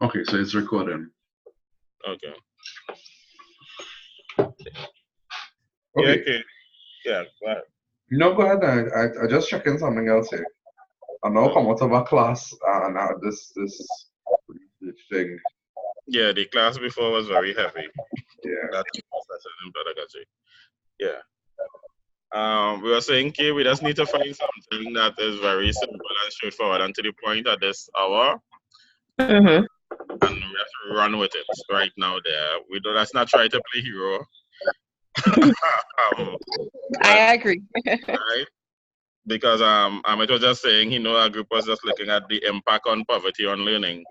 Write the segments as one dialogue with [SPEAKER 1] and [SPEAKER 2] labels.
[SPEAKER 1] Okay, so it's recording.
[SPEAKER 2] Okay. Yeah,
[SPEAKER 1] Okay.
[SPEAKER 2] okay. Yeah, but
[SPEAKER 1] No, go ahead. I just checking something else here. I now come out of a class and this thing.
[SPEAKER 2] yeah, the class before was very heavy.
[SPEAKER 1] Yeah.
[SPEAKER 2] That's in pedagogy. Yeah. We were saying, okay, we just need to find something that is very simple and straightforward and to the point at this hour,
[SPEAKER 3] Mm-hmm.
[SPEAKER 2] and we have to run with it right now. There, we do. Let's not try to play hero. Let's
[SPEAKER 3] I agree.
[SPEAKER 2] right because it was just saying, our group was just looking at the impact on poverty on learning,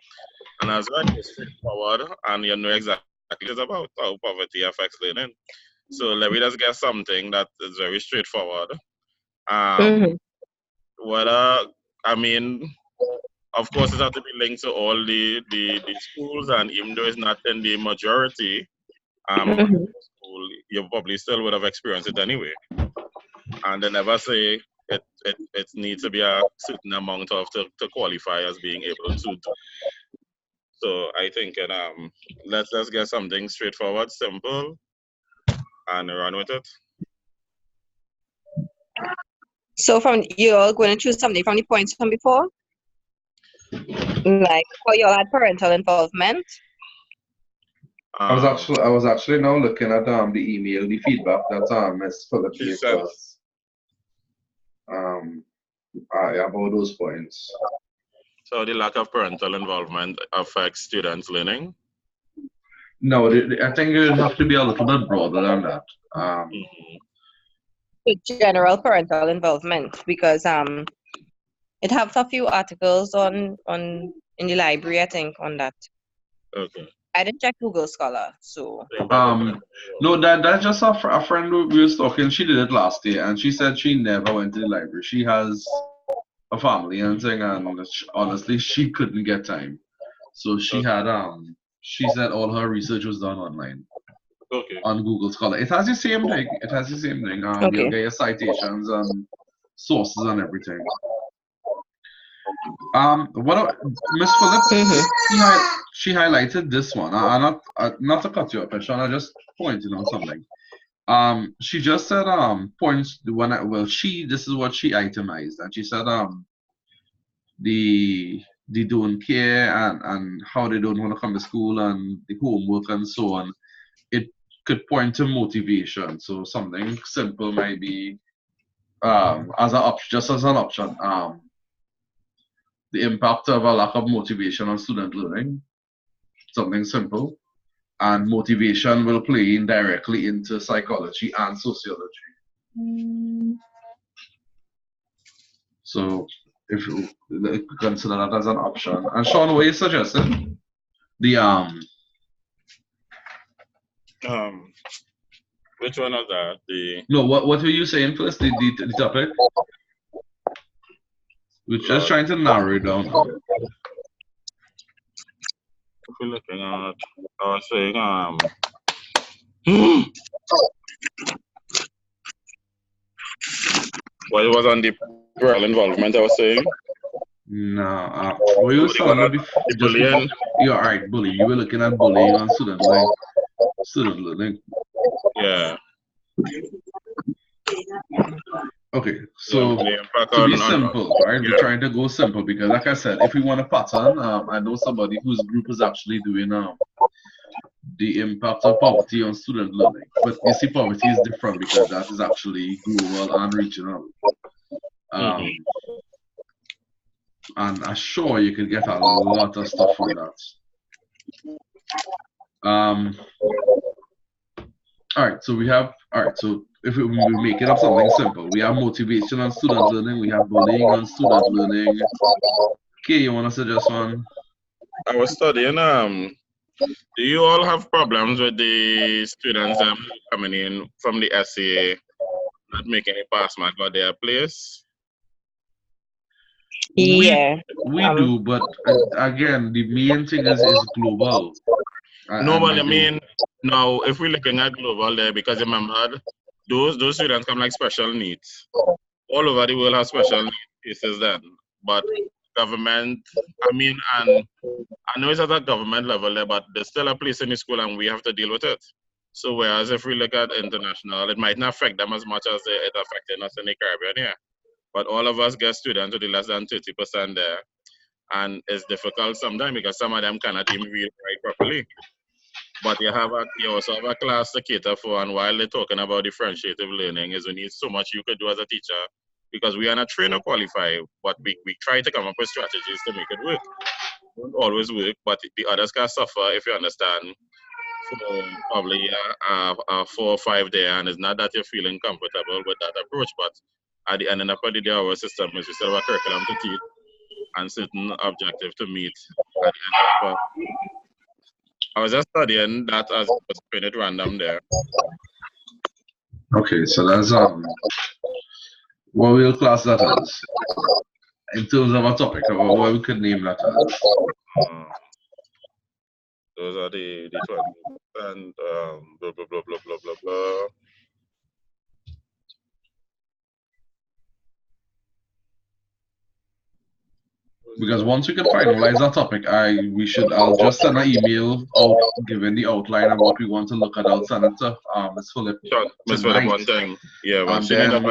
[SPEAKER 2] and as well, it's straightforward, and you know exactly what it's about how poverty affects learning. So let me just get something that is very straightforward. Um,
[SPEAKER 3] Mm-hmm.
[SPEAKER 2] whether I mean, of course, it has to be linked to all the schools, and even though it's not in the majority,
[SPEAKER 3] Mm-hmm.
[SPEAKER 2] school, you probably still would have experienced it anyway. And they never say it needs to be a certain amount of to qualify as being able to do. So I think let's get something straightforward, simple, and run with it.
[SPEAKER 3] So from you're going to choose something from the points from before, like for you had parental involvement.
[SPEAKER 1] I was actually now looking at the email, the feedback that Miss Philip
[SPEAKER 2] She
[SPEAKER 1] gave
[SPEAKER 2] said,
[SPEAKER 1] to us um about those points.
[SPEAKER 2] so the lack of parental involvement affects students' learning.
[SPEAKER 1] No, I think it would have to be a little bit broader than that.
[SPEAKER 2] Mhm.
[SPEAKER 3] General parental involvement because it has a few articles on in the library, I think, on that.
[SPEAKER 2] Okay.
[SPEAKER 3] I didn't check Google Scholar, so
[SPEAKER 2] The impact of parental
[SPEAKER 1] No,
[SPEAKER 2] involvement.
[SPEAKER 1] that's just a friend we was talking. She did it last year, and she said she never went to the library. She has a family and thing, and honestly, she couldn't get time. So
[SPEAKER 2] Okay.
[SPEAKER 1] she said all her research was done online
[SPEAKER 2] Okay.
[SPEAKER 1] on Google Scholar. It has the same thing. It has the same thing. You'll
[SPEAKER 3] okay.
[SPEAKER 1] get your citations and sources and everything. Miss Phillips,
[SPEAKER 3] Mm-hmm.
[SPEAKER 1] she highlighted this one. Not to cut you up, Sean. I just pointing out something. She just said points when she this is what she itemized, and she said the don't care and how they don't want to come to school and the homework and so on. It could point to motivation. So something simple might be as a option, just as an option. The impact of a lack of motivation on student learning. Something simple. And motivation will play in directly into psychology and sociology. So if you consider that as an option. And Sean, what you suggesting? The
[SPEAKER 2] Um, which one of that? The
[SPEAKER 1] no, what were you saying first? The topic? We're just
[SPEAKER 2] Lord.
[SPEAKER 1] trying to narrow it down.
[SPEAKER 2] If you're looking at, I was saying what was on the parental involvement. I was saying.
[SPEAKER 1] No, what you
[SPEAKER 2] Oh,
[SPEAKER 1] was
[SPEAKER 2] the
[SPEAKER 1] telling
[SPEAKER 2] one
[SPEAKER 1] me
[SPEAKER 2] at the
[SPEAKER 1] just before.
[SPEAKER 2] bullying.
[SPEAKER 1] You're all right, bully. You were looking at bullying on student learning.
[SPEAKER 2] Yeah.
[SPEAKER 1] Okay,
[SPEAKER 2] The,
[SPEAKER 1] so
[SPEAKER 2] the impact
[SPEAKER 1] to be
[SPEAKER 2] on
[SPEAKER 1] simple, right? We're
[SPEAKER 2] yeah.
[SPEAKER 1] trying to go simple because, like I said, if we want a pattern, I know somebody whose group is actually doing the impact of poverty on student learning. But you see, poverty is different because that is actually global and regional.
[SPEAKER 2] Mm-hmm.
[SPEAKER 1] Um, and I'm sure you could get a lot of stuff from that. Um, all right, so we have, all right, so if we make it up something simple, we have motivation on student learning, we have bullying on student learning. Okay, you want to suggest one?
[SPEAKER 2] I was studying. Do you all have problems with the students coming in from the SCA not making a pass mark at their place?
[SPEAKER 1] We
[SPEAKER 3] Yeah.
[SPEAKER 1] we do, but again, the main thing is global,
[SPEAKER 2] No,
[SPEAKER 1] and
[SPEAKER 2] but
[SPEAKER 1] we
[SPEAKER 2] I
[SPEAKER 1] do.
[SPEAKER 2] mean, now if we're looking at global there, because remember, those students come like special needs. All over the world have special needs cases then. But government, I mean, and I know it's at a government level there, but there's still a place in the school and we have to deal with it. So whereas if we look at international, it might not affect them as much as it affected us in the Caribbean here. But all of us get students with less than 30% there. And it's difficult sometimes because some of them cannot even read right properly. But you also have a class to cater for, and while they're talking about differentiative learning, is we need so much you could do as a teacher because we are not trained or qualified, but we try to come up with strategies to make it work. It won't always work, but the others can suffer if you understand. So probably 4 or 5 there, and it's not that you're feeling comfortable with that approach, but at the end of the day, our system is we still have a curriculum to teach and certain objective to meet at the end of I was just studying that as I was putting it random there.
[SPEAKER 1] Okay, so that's what will class that as? In terms of a topic, or what we could name that as?
[SPEAKER 2] Those are the 20 and blah blah blah blah blah blah blah.
[SPEAKER 1] Because once we can finalize that topic, I'll just send an email out giving the outline of what we want to look at. I'll send it to Ms. Phillip tonight.
[SPEAKER 2] One thing. Yeah,
[SPEAKER 1] and then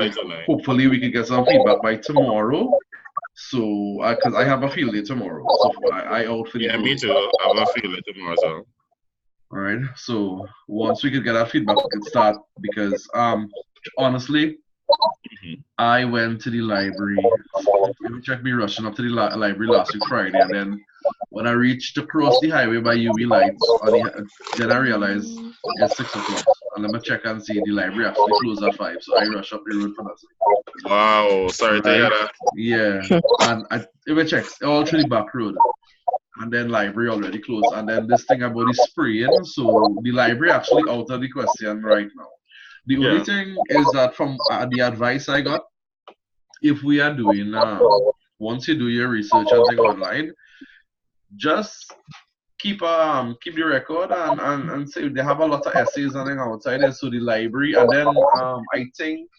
[SPEAKER 1] hopefully we can get some feedback by tomorrow. So, because I have a field day tomorrow, so I out for the
[SPEAKER 2] yeah, me too. I have a field day tomorrow. So.
[SPEAKER 1] All right. So once we could get our feedback, we could start. Because honestly, I went to the library. Let me check me rushing up to the library last week Friday, and then when I reached across the highway by UV lights, then I realized it's 6 o'clock. And let me check and see the library actually closed at 5. So I rush up the road for that.
[SPEAKER 2] Wow, sorry to hear that.
[SPEAKER 1] Yeah, and if I check all through the back road, and then library already closed, and then this thing about the spraying, so the library actually out of the question right now. The only thing is that from the advice I got, if we are doing, once you do your research and thing online, just keep the record and say they have a lot of essays and thing outside there, so the library, and then I think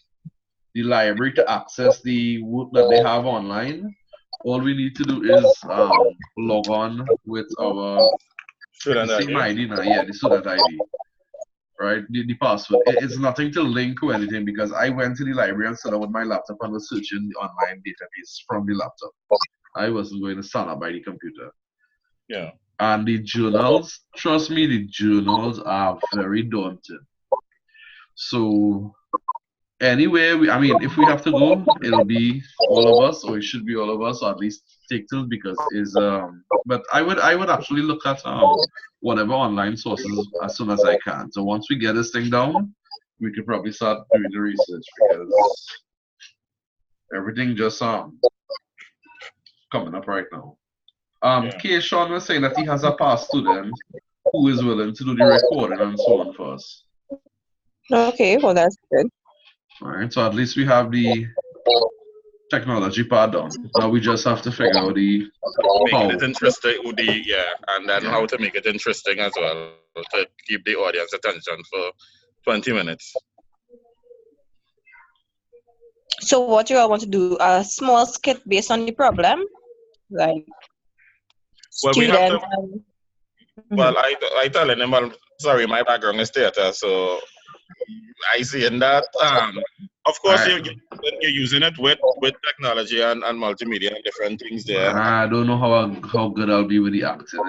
[SPEAKER 1] the library to access the work that they have online, all we need to do is log on with our
[SPEAKER 2] student
[SPEAKER 1] same ID now, yeah, the student ID. Right, the password. It's nothing to link or anything because I went to the library and sat down with my laptop and was searching the online database from the laptop. I wasn't going to stand up by the computer.
[SPEAKER 2] Yeah.
[SPEAKER 1] And the journals, trust me, the journals are very daunting. So anyway, if we have to go, it'll be all of us, or it should be all of us, or at least take two, because it's but I would actually look at whatever online sources as soon as I can. So once we get this thing down, we could probably start doing the research, because everything just coming up right now. K. Sean was saying that he has a past student who is willing to do the recording and so on for us.
[SPEAKER 3] Okay, well that's good.
[SPEAKER 1] All right, so at least we have the technology part done. Now we just have to figure out the
[SPEAKER 2] making it interesting, and then how to make it interesting as well to keep the audience attention for 20 minutes.
[SPEAKER 3] So what you all want to do? A small skit based on the problem, like student.
[SPEAKER 2] Well, I tell them, well, sorry, my background is theater, so I see in that. Of course, you're using it with technology and multimedia and different things there.
[SPEAKER 1] I don't know how good I'll be with the acting.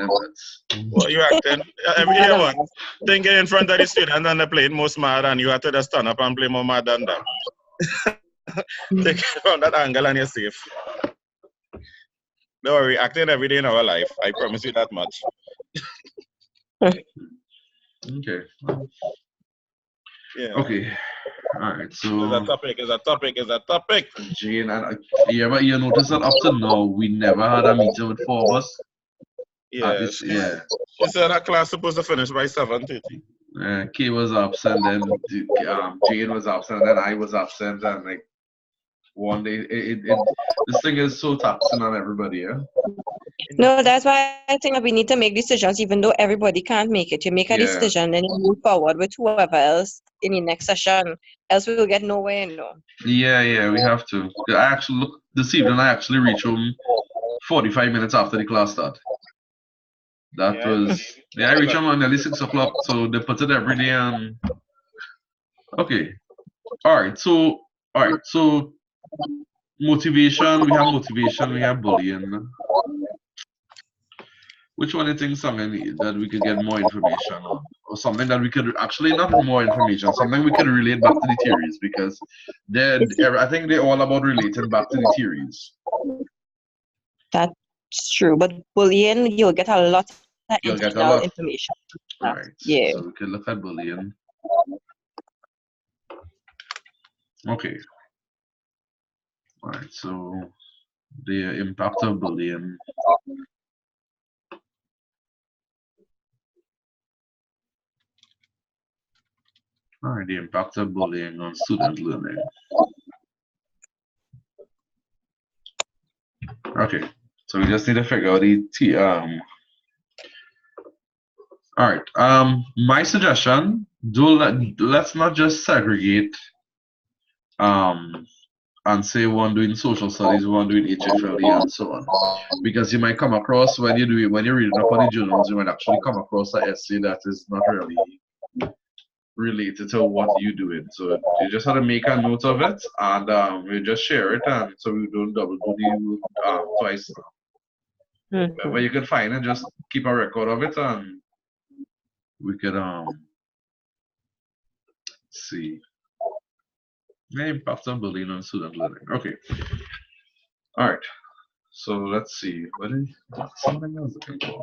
[SPEAKER 2] Well, you're acting every day, man. Thinking in front of the student and they're playing more smart, and you have to just stand up and play more mad than them. Take it from that angle and you're safe. Don't worry, acting every day in our life. I promise you that much.
[SPEAKER 1] Okay.
[SPEAKER 2] Yeah.
[SPEAKER 1] Okay. All right. So
[SPEAKER 2] is a topic.
[SPEAKER 1] Jane, and you notice that up to now we never had a meeting with 4 of us.
[SPEAKER 2] Yeah. She said our class supposed to finish by 7:30.
[SPEAKER 1] Kay was absent, then Jane was absent, and then I was absent, and like one day, this thing is so taxing on everybody. Yeah.
[SPEAKER 3] No, that's why I think that we need to make decisions, even though everybody can't make it. You make a decision and you move forward with whoever else in the next session. Else we will get nowhere,
[SPEAKER 1] Yeah, we have to. I actually this evening I actually reached home 45 minutes after the class start. That
[SPEAKER 2] Yeah,
[SPEAKER 1] was, yeah, I reached home at nearly 6 o'clock, so they put it every day and, okay. Alright, so motivation, we have bullying. Which one do you think something that we could get more information on? Or something that we could actually not more information, something we could relate back to the theories because I think they're all about relating back to the theories.
[SPEAKER 3] That's true. But bullying, you'll get a lot of
[SPEAKER 1] You'll get a
[SPEAKER 3] additional
[SPEAKER 1] lot.
[SPEAKER 3] information.
[SPEAKER 1] Alright.
[SPEAKER 3] Yeah.
[SPEAKER 1] So we could look at bullying. Okay. Alright, so the impact of bullying. Alright, the impact of bullying on student learning. Okay, so we just need to figure out the all right. My suggestion: let's not just segregate and say one doing social studies, one doing HFLE, and so on, because you might come across when you're reading up on the journals, you might actually come across an essay that is not really related to what you're doing. So you just have to make a note of it, and we just share it, and so we don't double do the twice. Where you can find it, just keep a record of it, and we could see the impact of bullying on student learning. Okay. All right. So let's see. What is something I was looking for?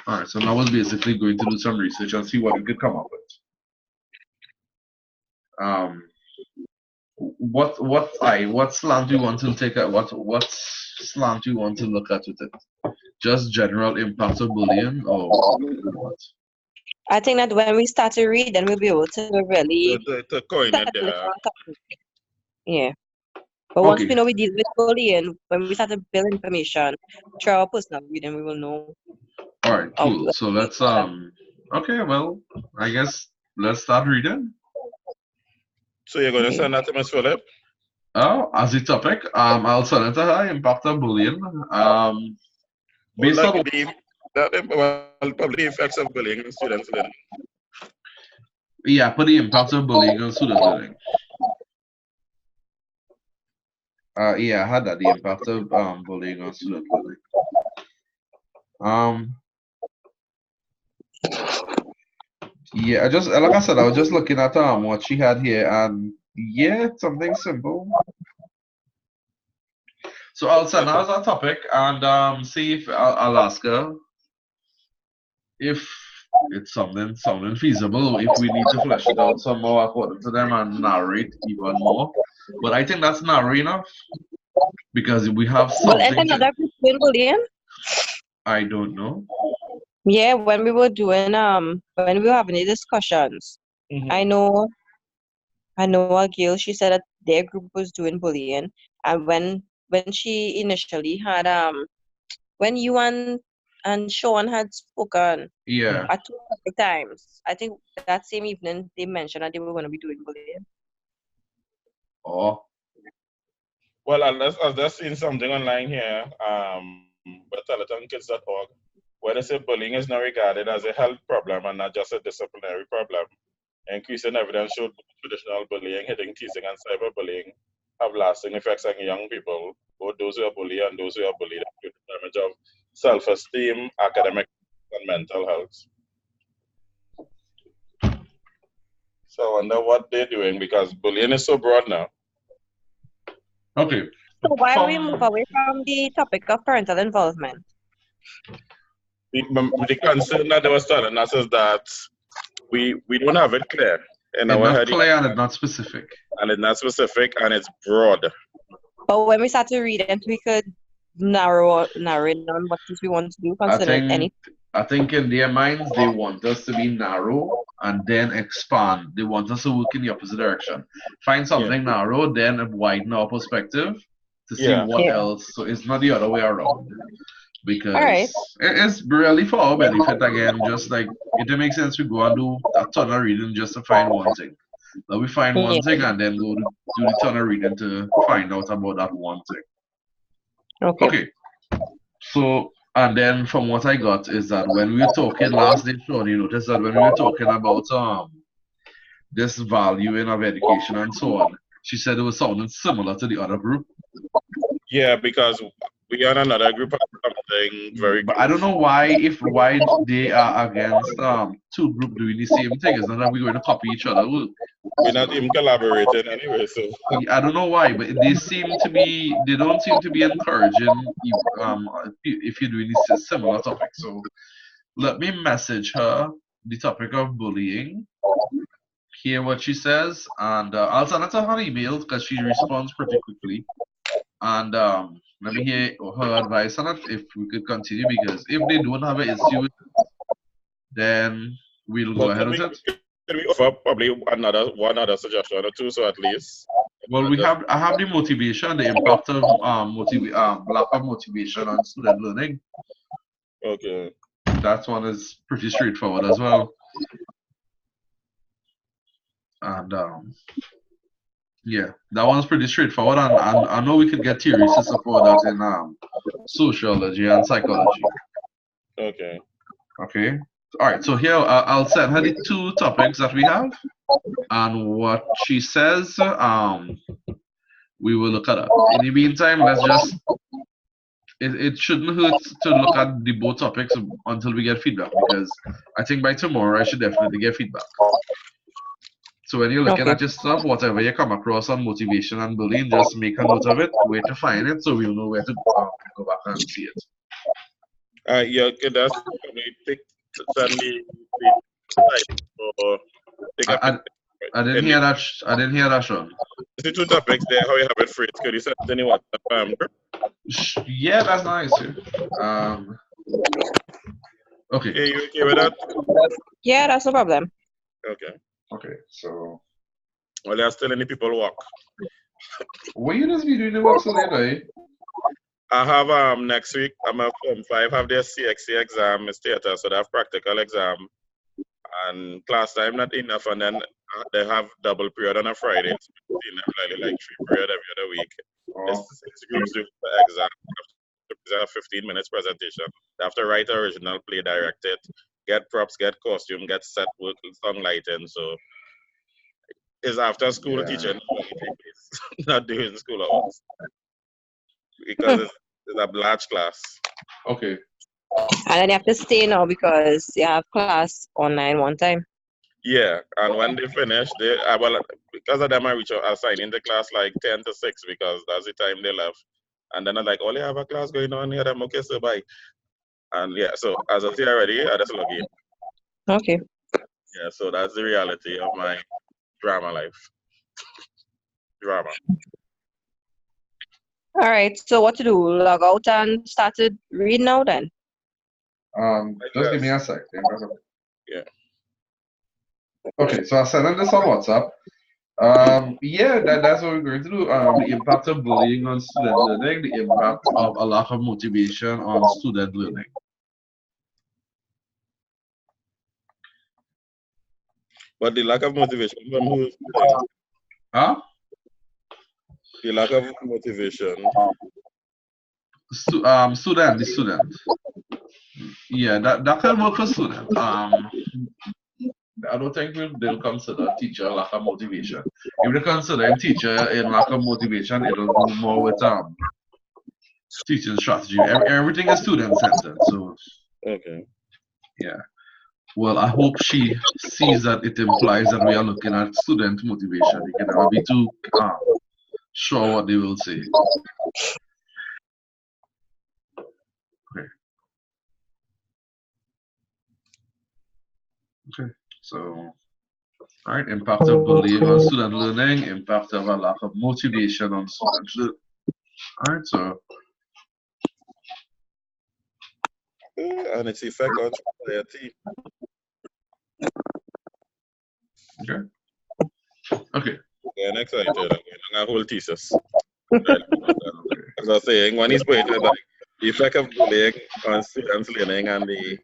[SPEAKER 1] All right. So now we're basically going to do some research and see what we could come up with. What slant do you want to take at what slant do you want to look at with it? Just general impact of bullying or what?
[SPEAKER 3] I think that when we start to read, then we'll be able to really
[SPEAKER 2] to coin it there.
[SPEAKER 3] Yeah. But once we know we deal with bullying, when we start to build information through our personal reading, we will know.
[SPEAKER 1] All right, cool. So let's okay, well, I guess let's start reading.
[SPEAKER 2] So you're going to send that to Ms. Phillip?
[SPEAKER 1] Oh, as a topic, I'll send it to her. Impact of bullying. Based on
[SPEAKER 2] probably the effects of bullying in students learning.
[SPEAKER 1] Yeah, put the impact of bullying on student learning. Yeah, I had that. The impact of bullying on student learning. Yeah, like I said, I was just looking at what she had here, and yeah, something simple. So I'll send her as a topic and see if I'll ask her if it's something feasible, if we need to flesh it out some more according to them and narrate even more. But I think that's narrow enough because we have something.
[SPEAKER 3] Another bullying?
[SPEAKER 1] I don't know.
[SPEAKER 3] Yeah, when we were doing when we were having the discussions, I know a girl, she said that their group was doing bullying, and when she initially had when you and Sean had spoken,
[SPEAKER 1] yeah,
[SPEAKER 3] at 2 times, I think that same evening they mentioned that they were going to be doing bullying.
[SPEAKER 1] Oh.
[SPEAKER 2] Well, I've just seen something online here, but teletonkids.org, where they say bullying is now regarded as a health problem and not just a disciplinary problem. Increasing evidence showed traditional bullying, hitting, teasing, and cyberbullying have lasting effects on young people, both those who are bullied and those who are bullied, including damage of self-esteem, academic, and mental health. So I wonder what they're doing because bullying is so broad now.
[SPEAKER 1] Okay.
[SPEAKER 3] So why don't we move away from the topic of parental involvement?
[SPEAKER 2] The concern that they were telling us is that we don't have it clear in our head.
[SPEAKER 1] It's not clear and it's not specific.
[SPEAKER 2] And it's not specific and it's broad.
[SPEAKER 3] But when we start to read it, we could narrow it down what we want to do concerning anything.
[SPEAKER 1] I think in their minds they want us to be narrow and then expand. They want us to work in the opposite direction. Find something narrow, then widen our perspective to see what else. So it's not the other way around. Because it's really for our benefit again, just like it makes sense to go and do a ton of reading just to find one thing. Let me find one thing and then go to do the tunnel reading to find out about that one thing. Okay. So, and then from what I got is that when we were talking last day, Sean, you noticed that when we were talking about this valuing of education and so on, she said it was sounding similar to the other group.
[SPEAKER 2] Yeah, because we had another group of something very
[SPEAKER 1] But I don't know why they are against two groups doing the same thing. It's not that we're going to copy each other.
[SPEAKER 2] We're not even collaborating anyway, so
[SPEAKER 1] I don't know why, but they don't seem to be encouraging if you're doing this similar topic. So let me message her the topic of bullying, hear what she says, and I'll send it to her email because she responds pretty quickly. And let me hear her advice on it if we could continue, because if they don't have an issue with it, then we'll go ahead with it.
[SPEAKER 2] Can we offer probably one other suggestion or two, so at least?
[SPEAKER 1] Well, I have the motivation, the impact of lack of motivation on student learning.
[SPEAKER 2] Okay.
[SPEAKER 1] That one is pretty straightforward as well. And yeah, that one's pretty straightforward, and I know we could get theories to support that in sociology and psychology.
[SPEAKER 2] Okay.
[SPEAKER 1] Okay. All right. So here I'll send her the two topics that we have, and what she says. We will look at it. In the meantime, let's just. It shouldn't hurt to look at the both topics until we get feedback, because I think by tomorrow I should definitely get feedback. So when you're looking at your stuff, whatever you come across on motivation and bullying, just make a note of it, where to find it, so we'll know where to go back and see it.
[SPEAKER 2] Yeah, okay, that's send me
[SPEAKER 1] I didn't hear that. I didn't hear that, Sean.
[SPEAKER 2] The two topics there, how you have it phrased? Could you send any what?
[SPEAKER 1] Yeah, that's nice. Okay.
[SPEAKER 2] Yeah, you okay with that?
[SPEAKER 3] Yeah, that's no problem.
[SPEAKER 2] Okay.
[SPEAKER 1] Okay, so.
[SPEAKER 2] Well, there are still any people work.
[SPEAKER 1] What you just be doing the work so late, eh?
[SPEAKER 2] I have next week. I'm at Form 5. Have their CXC exam, it's theater, so they have practical exam, and class time not enough, and then they have double period on a Friday. So like 3 period every other week. It's 6 groups do the exam. They have 15 minutes presentation. They have to write original, play, direct it, get props, get costume, get set work, song lighting. So it's after school teaching, not doing school hours, because it's a large class.
[SPEAKER 1] Okay.
[SPEAKER 3] And then you have to stay now because you have class online one time.
[SPEAKER 2] Yeah, and when they finish, because of them, I assign in the class like 10 to 6 because that's the time they left. And then I'm like, oh, they have a class going on here. I'm okay, so bye. And yeah, so as I say already, I just log in.
[SPEAKER 3] Okay.
[SPEAKER 2] Yeah, so that's the reality of my drama life. Drama.
[SPEAKER 3] All right, so what to do? Log out and started reading now then?
[SPEAKER 1] Just give me a sec.
[SPEAKER 2] Yeah.
[SPEAKER 1] Okay, so I'll send this on WhatsApp. Yeah, that's what we're going to do. The impact of bullying on student learning, the impact of a lack of motivation on student learning.
[SPEAKER 2] But the lack of motivation from who?
[SPEAKER 1] Huh?
[SPEAKER 2] The lack of motivation.
[SPEAKER 1] The student. Yeah, that can work for student. I don't think they'll consider teacher lack of motivation. If they consider him teacher in lack of motivation, it'll do more with teaching strategy. Everything is student centered. So
[SPEAKER 2] okay.
[SPEAKER 1] Yeah. Well, I hope she sees that it implies that we are looking at student motivation. You can never be too sure what they will say. Okay. Okay. So, all right. Impact of bullying on student learning. Impact of a lack of motivation on student learning. All right. So.
[SPEAKER 2] And its effect on society.
[SPEAKER 1] Okay. Okay.
[SPEAKER 2] Yeah, I'm excited. I'm going to whole thesis. As I was saying, when he's pointed like the effect of bullying on students learning and the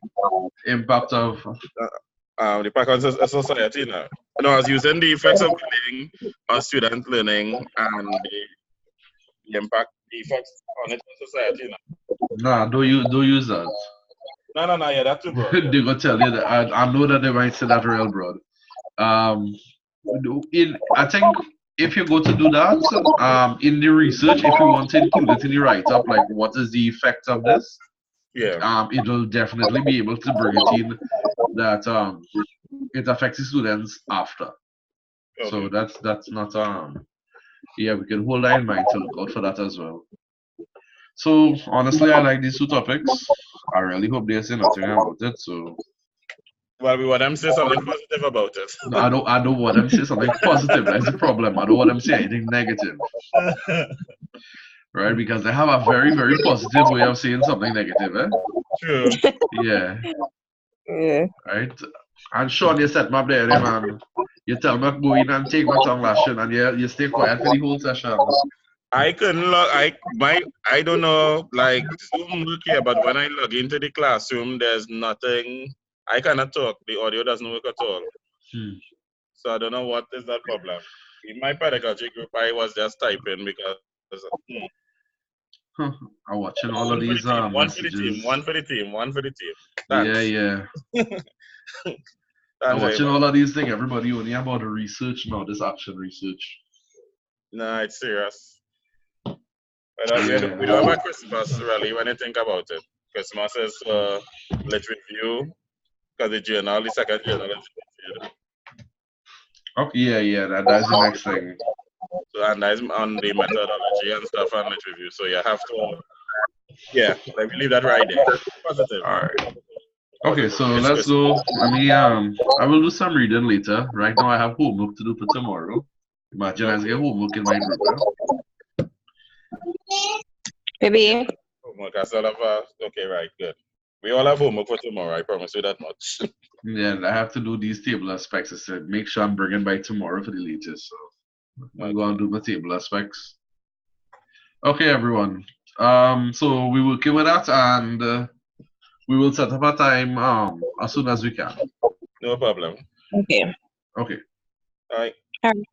[SPEAKER 1] impact of
[SPEAKER 2] the impact on society now. No, I was using the effects of bullying on student learning and the impact, the effects on it in society. You know?
[SPEAKER 1] Nah, don't use that.
[SPEAKER 2] No, yeah, that's too broad.
[SPEAKER 1] They're gonna tell you that. I know that they might say that real broad. I think if you go to do that, in the research, if you want to include it in the write-up, like what is the effect of this,
[SPEAKER 2] Yeah.
[SPEAKER 1] it will definitely be able to bring it in that it affects the students after.
[SPEAKER 2] Okay.
[SPEAKER 1] So that's not yeah, we can hold that in mind to look out for that as well. So honestly, I like these two topics. I really hope they say nothing about it. So
[SPEAKER 2] well, we want them to say something positive about it.
[SPEAKER 1] I don't want them to say something positive. That's the problem. I don't want them to say anything negative. Right? Because they have a very, very positive way of saying something negative, eh?
[SPEAKER 2] True.
[SPEAKER 1] Yeah.
[SPEAKER 3] Yeah.
[SPEAKER 1] Right? And Sean, you set me up there, man. You tell me to go in and take my tongue lashing and you stay quiet for the whole session.
[SPEAKER 2] I couldn't log. I don't know. Like Zoom look here, but when I log into the classroom, there's nothing. I cannot talk. The audio doesn't work at all. So I don't know what is that problem. In my pedagogy group, I was just typing because.
[SPEAKER 1] I'm watching all of these
[SPEAKER 2] one for the
[SPEAKER 1] messages.
[SPEAKER 2] team, one for the team, one for the team.
[SPEAKER 1] Thanks. Yeah. I'm watching all of these things. Everybody only about the research now, this action research.
[SPEAKER 2] No, it's serious. We don't have a Christmas rally when you think about it. Christmas is lit review because the journal, the second journal is lit.
[SPEAKER 1] Okay, yeah, that's the next thing.
[SPEAKER 2] So, and that's on the methodology and stuff and lit review. So you have to, yeah, like we leave that right there. Positive.
[SPEAKER 1] All right. Okay, so let's go. I will do some reading later. Right now, I have homework to do for tomorrow. Imagine I get homework in my group. Huh?
[SPEAKER 3] Maybe.
[SPEAKER 2] Homework. I still have okay, right, good. We all have homework for tomorrow. I promise you that much.
[SPEAKER 1] Yeah, I have to do these table aspects. I said, make sure I'm bringing by tomorrow for the latest. So I'm going to do my table aspects. Okay, everyone. So we will keep with that, and we will set up a time as soon as we can.
[SPEAKER 2] No problem.
[SPEAKER 3] Okay.
[SPEAKER 1] Okay.
[SPEAKER 2] All right.
[SPEAKER 3] All right.